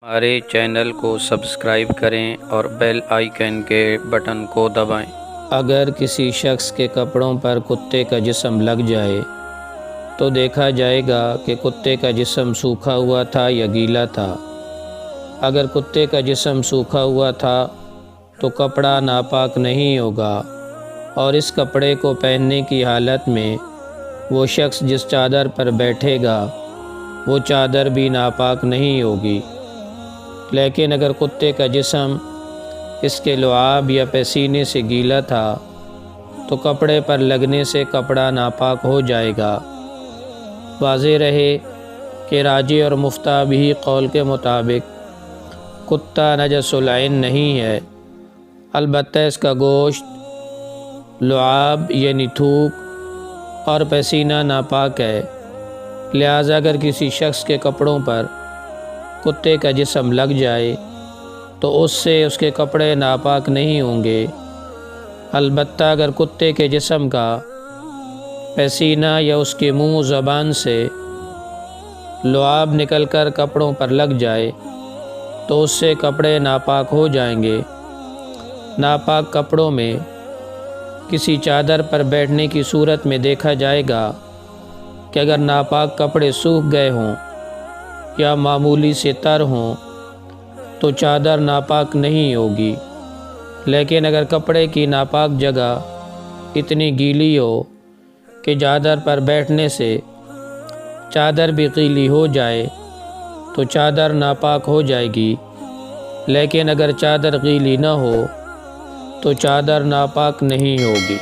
ہمارے چینل کو سبسکرائب کریں اور بیل آئیکن کے بٹن کو دبائیں۔ اگر کسی شخص کے کپڑوں پر کتے کا جسم لگ جائے تو دیکھا جائے گا کہ کتے کا جسم سوکھا ہوا تھا یا گیلا تھا۔ اگر کتے کا جسم سوکھا ہوا تھا تو کپڑا ناپاک نہیں ہوگا، اور اس کپڑے کو پہننے کی حالت میں وہ شخص جس چادر پر بیٹھے گا وہ چادر بھی ناپاک نہیں ہوگی۔ لیکن اگر کتے کا جسم اس کے لعاب یا پسینے سے گیلا تھا تو کپڑے پر لگنے سے کپڑا ناپاک ہو جائے گا۔ واضح رہے کہ راجح اور مفتابی قول کے مطابق کتا نجس العین نہیں ہے، البتہ اس کا گوشت، لعاب یعنی تھوک اور پسینہ ناپاک ہے۔ لہٰذا اگر کسی شخص کے کپڑوں پر کتے کا جسم لگ جائے تو اس سے اس کے کپڑے ناپاک نہیں ہوں گے، البتہ اگر کتے کے جسم کا پسینہ یا اس کے منہ زبان سے لعاب نکل کر کپڑوں پر لگ جائے تو اس سے کپڑے ناپاک ہو جائیں گے۔ ناپاک کپڑوں میں کسی چادر پر بیٹھنے کی صورت میں دیکھا جائے گا کہ اگر ناپاک کپڑے سوکھ گئے ہوں یا معمولی سے تر ہوں تو چادر ناپاک نہیں ہوگی، لیکن اگر کپڑے کی ناپاک جگہ اتنی گیلی ہو کہ چادر پر بیٹھنے سے چادر بھی گیلی ہو جائے تو چادر ناپاک ہو جائے گی، لیکن اگر چادر گیلی نہ ہو تو چادر ناپاک نہیں ہوگی۔